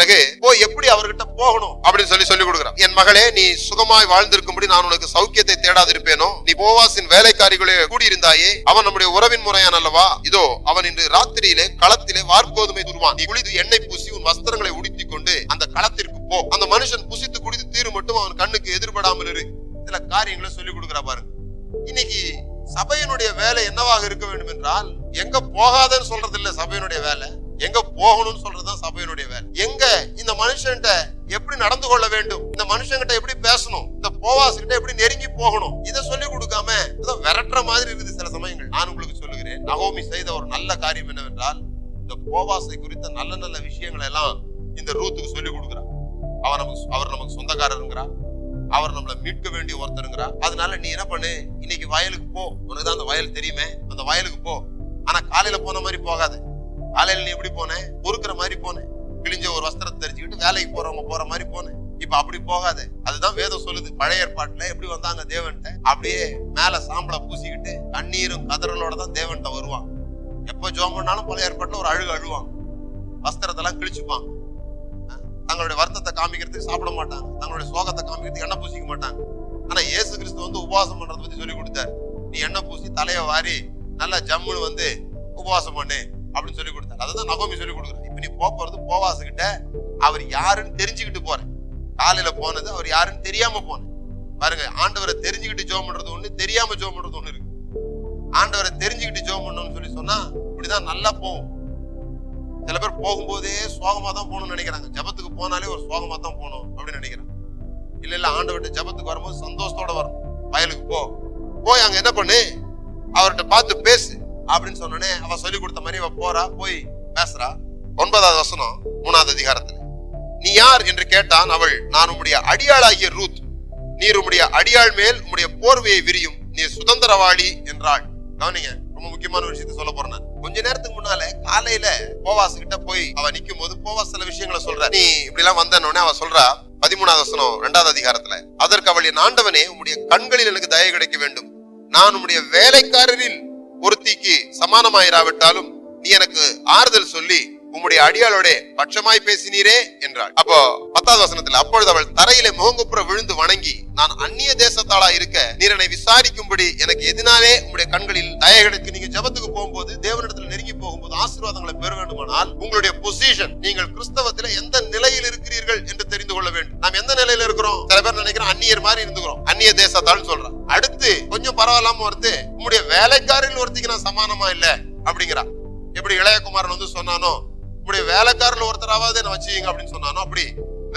பிறகு எப்படி அவர்கிட்ட போகணும் அப்படின்னு சொல்லி கொடுக்கிறான். என் மகளே, நீ சுகமாய் வாழ்ந்திருக்கும்படி நான் உனக்கு சௌக்கியத்தை தேடாதிருப்பேனோ? நீ போவாசின் வேலைக்காரிகளே கூடியிருந்தாயே, அவன் நம்முடைய உறவின் முறையான் அல்லவா? இதோ அவன் இன்று ராத்திரியிலே களத்திலே வார்கோதுமை துருவான். நீ குளித்து எண்ணெய் பூசி உன் வஸ்திரங்களை உடுத்திக் கொண்டு அந்த களத்திற்கு போ. அந்த மனுஷன் புசித்து குடித்து தீரு மட்டும் அவன் கண்ணுக்கு எதிர்படாமல் இரு. சில காரியங்களை சொல்லிக் கொடுக்கிறா பாருங்க. இன்னைக்கு சபையினுடைய வேலை என்னவாக இருக்க வேண்டும் என்றால், எங்க போகாதன்னு சொல்றது இல்ல சபையினுடைய வேலை, எங்க போகணும்னு சொல்றதுதான் சபையினுடைய வேலை. எங்க இந்த மனுஷன்கிட்ட எப்படி நடந்து கொள்ள வேண்டும், இந்த மனுஷங்கிட்ட எப்படி பேசணும், இந்த போவாசிட்ட எப்படி நெருங்கி போகணும், இதை சொல்லி கொடுக்காம ஏதோ விரட்டுற மாதிரி இருக்குது சில சமயங்கள். நான் உங்களுக்கு சொல்லுகிறேன், நகோமி செய்த ஒரு நல்ல காரியம் என்னவென்றால், இந்த போவாசை குறித்த நல்ல நல்ல விஷயங்களை எல்லாம் இந்த ரூத்துக்கு சொல்லி கொடுக்கிறார். அவர் நமக்கு சொந்தக்காரருங்கிறா, அவர் நம்மளை மீட்க வேண்டிய ஒருத்தருங்கிறா. அதனால நீ என்ன பண்ணு, இன்னைக்கு வயலுக்கு போ, உனக்குதான் அந்த வயல் தெரியுமே, அந்த வயலுக்கு போ. ஆனா காலையில போன மாதிரி போகாத. காலையில நீ எப்படி போன, பொறுக்கிற மாதிரி போன, கிழிஞ்ச ஒரு வஸ்திரத்தை தெரிஞ்சுக்கிட்டு வேலைக்கு போறவங்க போற மாதிரி போன. இப்ப அப்படி போகாத. அதுதான் வேதம் சொல்லுது. பழைய ஏற்பாட்டுல எப்படி வந்தாங்க தேவன்ட்ட, அப்படியே மேல சாம்பலை பூசிக்கிட்டு கண்ணீரும் கதறலோட தான் தேவன்ட்ட வருவாங்க. எப்ப ஜோம் பண்ணாலும் பழைய ஏற்பாட்டுல ஒரு அழுவாங்க, வஸ்திரத்தெல்லாம் கிழிச்சுப்பாங்க, தங்களுடைய வருத்தத்தை காமிக்கிறதுக்கு சாப்பிட மாட்டாங்க, தங்களுடைய சோகத்தை காமிக்கிறதுக்கு எண்ணெய் பூசிக்க மாட்டாங்க. ஆனா இயேசு கிறிஸ்து உபவாசம் பண்றதை பத்தி சொல்லி கொடுத்தாரு. நீ எண்ணெய் பூசி தலைய வாரி நல்லா ஜம்முன்னு உபவாசம் பண்ணு அப்படின்னு சொல்லி கொடுத்தாரு. அதுதான் நகோமி சொல்லி கொடுக்குறாரு. இப்ப நீ போறது போவாசுகிட்ட அவர் யாருன்னு தெரிஞ்சுக்கிட்டு போறேன். காலையில போனது அவர் யாருன்னு தெரியாம போனேன் பாருங்க. ஆண்டவரை தெரிஞ்சுக்கிட்டு ஜோம் பண்றது ஒண்ணு, தெரியாம ஜோம் பண்றது ஒண்ணு இருக்கு. ஆண்டவரை தெரிஞ்சுக்கிட்டு ஜோம் பண்ணணும்னு சொன்னா இப்படிதான் நல்லா போகும். சில பேர் போகும்போதே சோகமா தான் போகணும்னு நினைக்கிறாங்க. ஜபத்துக்கு போனாலே ஒரு சோகமா தான் போகணும் அப்படின்னு நினைக்கிறாங்க. இல்ல ஆண்டவர்கிட்ட ஜபத்துக்கு வரும்போது சந்தோஷத்தோட வரும். வயலுக்கு போய் அங்க என்ன பண்ணு, அவர்கிட்ட பார்த்து பேசு அப்படின்னு சொன்னோடனே அவ சொல்லி கொடுத்த மாதிரி அவ போறா, போய் பேசுறா. 9வது வசனம் 3வது அதிகாரத்துல, நீ யார் என்று கேட்டான். அவள், நான் உம்முடைய அடியாளாகிய ரூத், நீர் உம்முடைய அடியாள் மேல் உம்முடைய போர்வையை விரியும், நீர் சுதந்திரவாளி என்றாள். கவனிங்க, ரொம்ப முக்கியமான விஷயத்த சொல்ல போறேன். கொஞ்ச நேரத்துக்கு முன்னால காலையில போவாசு கிட்ட போய் அவ நிக்கும் போது போவாஸ் சில விஷயங்களை சொல்ற. நீ இப்படி எல்லாம் வந்தோடனே அவ சொல்றா 13வது வசனம் 2வது அதிகாரத்துல, அதற்கு அவள், என் ஆண்டவனே, உம்முடைய கண்களில் எனக்கு தயை கிடைக்க வேண்டும். நான் உம்முடைய வேலைக்காரரில் ஒருத்திக்கு சமானமாயிராவிட்டாலும் நீ எனக்கு ஆறுதல் சொல்லி உம்முடைய அடியாளோட பட்சமாய் பேசினீரே என்றாள். அப்போ 10வது வசனத்துல, அப்பொழுது அவள் தரையிலே முகங்குப்புற விழுந்து வணங்கி, நான் அந்நிய தேசத்தாளா இருக்க நீர் என்னை விசாரிக்கும்படி எனக்கு எதனாலே உங்களுடைய கண்களில் தயை கிடைக்கு. நீங்க ஜபத்துக்கு போகும்போது, தேவனிடத்துல நெருங்கி போகும்போது ஆசீர்வாதங்களை பெற வேண்டுமானால் உங்களுடைய பொசிஷன், நீங்கள் கிறிஸ்தவத்துல எந்த நிலையில் இருக்கிறீர்கள் என்று தெரிந்து கொள்ள வேண்டும். நாம் எந்த நிலையில இருக்கிறோம்? சில பேர் நினைக்கிறோம் அந்நியர் மாதிரி இருந்துக்கிறோம், அந்நிய தேசத்தாள் சொல்றான். அடுத்து கொஞ்சம் பரவாயில்லாம வருது, உங்களுடைய வேலைக்காரில் ஒருத்திக்கு நான் சமானமா இல்ல அப்படிங்கிறா. எப்படி இளையகுமாரன் சொன்னானோ, உங்களுடைய வேலைக்காரர்கள் ஒருத்தராவது என்ன வச்சுங்க அப்படின்னு சொன்னானோ, அப்படி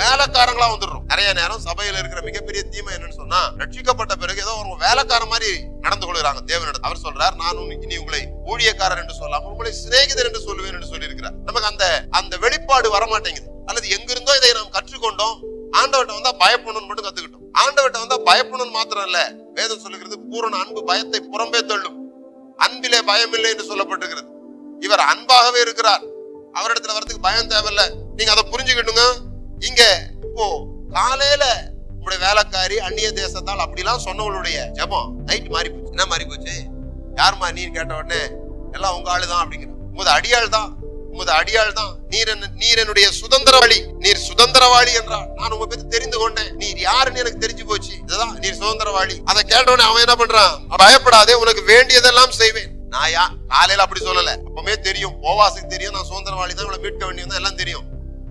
வேலைக்காரங்களா வந்துடுறோம். நிறைய நேரம் சபையில இருக்கிற மிகப்பெரிய தீமை என்னன்னு சொன்னா, ரட்சிக்கப்பட்ட பிறகு ஏதோ ஒரு வேலைக்கார மாதிரி நடந்து கொள்கிறாங்க தேவனிடம். அவர் சொல்றார், நான் இனி உங்களை ஊழியக்காரர் என்று சொல்லாமல் உங்களை சிநேகிதர் என்று சொல்லுவேன் என்று சொல்லி இருக்கிறார். நமக்கு அந்த வெளிப்பாடு வரமாட்டேங்குது. அல்லது எங்கிருந்தோ இதை நாம் கற்றுக்கொண்டோம். ஆண்டவர்கிட்ட வந்தா பயப்படணும்னு மட்டும் கத்துக்கிட்டோம். ஆண்டவர்கிட்ட வந்தா பயப்படணும் மாத்திரம் இல்ல, வேதம் சொல்லுகிறது, பூரண அன்பு பயத்தை புறம்பே தள்ளும், அன்பிலே பயம் இல்லை என்று சொல்லப்பட்டிருக்கிறது. இவர் அன்பாகவே இருக்கிறார், அவரிடத்துல வரதுக்கு பயம் தேவையில்ல. நீங்க அதை புரிஞ்சுக்கிட்டுங்க. இங்க இப்போ காலையில உங்களுடைய வேலைக்காரி அந்நிய தேசத்தால் அப்படிலாம் சொன்னவங்களுடைய ஜபம் நைட் மாறி போச்சு. என்ன மாறி போச்சு? யாருமா நீ கேட்ட உடனே எல்லாம் உங்க ஆளுதான் அப்படிங்கிற. உமது அடியாள் தான், உமது அடியாள் தான், நீர் என்னுடைய சுதந்திரவாளி, நீர் சுதந்திரவாளி என்றால் நான் உங்க பத்தி தெரிந்து கொண்டேன். நீர் யாருன்னு எனக்கு தெரிஞ்சு போச்சு. இதுதான் நீர் சுதந்திரவாளி. அதை கேட்ட உடனே அவன் என்ன பண்றான்? பயப்படாதே, உனக்கு வேண்டியதெல்லாம் செய்வேன். நாயா காலையில அப்படி சொல்லல, அப்பவே தெரியும், போவாசுக்கு தெரியும் நான் சுதந்திரவாளி தான், இவளை மீட்க வேண்டியது எல்லாம் தெரியும்.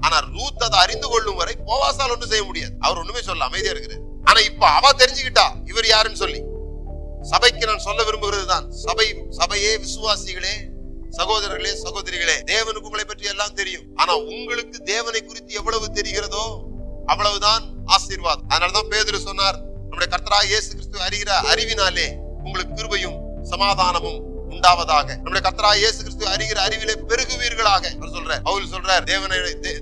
ஆனா ரூத் அதை அறிந்து கொள்ளும் வரை போவாசால் ஒன்றும் செய்ய முடியாது. அவர் ஒண்ணுமே சொல்ல அமைதியா இருக்கிறார். ஆனா இப்ப அவ தெரிஞ்சுக்கிட்டா இவர் யாருன்னு சொல்லி. சபைக்கு நான் சொல்ல விரும்புகிறது தான், சபையே, விசுவாசிகளே, சகோதரர்களே, சகோதரிகளே, தேவனுக்கு உங்களை பற்றி எல்லாம் தெரியும். ஆனா உங்களுக்கு தேவனை குறித்து எவ்வளவு தெரிகிறதோ அவ்வளவுதான் ஆசீர்வாதம். அதனாலதான் பேதுரு சொன்னார், நம்முடைய கர்த்தராகிய இயேசு கிறிஸ்து அறிகிற அறிவினாலே உங்களுக்கு கிருபையும் சமாதானமும் உண்டாவதாக. நம்முடைய கர்த்தராகிய இயேசு கிறிஸ்து அறிகிற அறிவிலே பெருகுவீர்களாக சொல்றார். பவுல் சொல்றார்,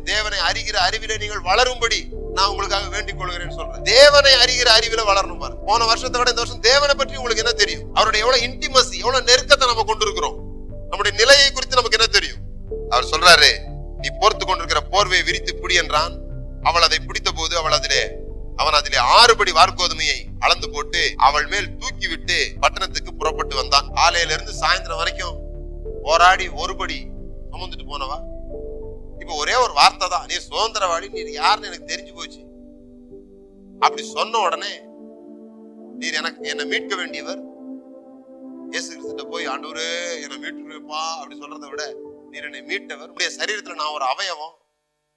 தேவனை அறிகிற அறிவிலே நீங்கள் வளரும்படி நான் உங்களுக்காக வேண்டிக் கொள்கிறேன்னு சொல்றேன். தேவனை அறிகிற அறிவில வளரணும் பாரு. போன வருஷத்தை விட இந்த வருஷம் தேவனை பற்றி உங்களுக்கு என்ன தெரியும்? அவருடைய எவ்வளவு இன்டிமசி, எவ்வளவு நெருக்கத்தை நம்ம கொண்டிருக்கிறோம், நம்முடைய நிலையை குறித்து நமக்கு என்ன தெரியும்? அவர் சொல்றாரு, நீ போர்த்து கொண்டிருக்கிற போர்வையை விரித்து பிடி என்றான். அவள் அதை பிடித்த போது அவன் அதிலே 6 படி வார்கோதுமையை அளந்து போட்டு அவள் மேல் தூக்கி விட்டு பட்டணத்துக்கு புறப்பட்டு வந்தான். காலையில இருந்து சாயந்தரம் வரைக்கும் போராடி 1 படி சுமந்துட்டு போனவா இப்ப ஒரே ஒரு வார்த்தை தான், நீ சுதந்திரவாளி, நீ யாருன்னு எனக்கு தெரிஞ்சு போச்சு. அப்படி சொன்ன உடனே நீர் என்னை மீட்க வேண்டியவர். இயேசு கிறிஸ்துட்ட போய் ஆண்டவரே என்னை மீட்டுப்பா அப்படி சொல்றதை விட, நீர் என்னை மீட்டவர், உடைய சரீரத்துல நான் ஒரு அவயவம்,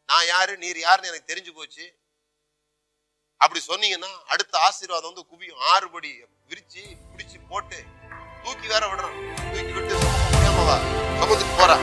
நான் யாரு நீர் யாருன்னு எனக்கு தெரிஞ்சு போச்சு அப்படி சொன்னீங்கன்னா அடுத்த ஆசீர்வாதம் வந்து குவியும். 6 படி விரிச்சு பிடிச்சு போட்டு தூக்கி வேற விடுறான். தூக்கி விட்டு சுமந்துட்டு போறா.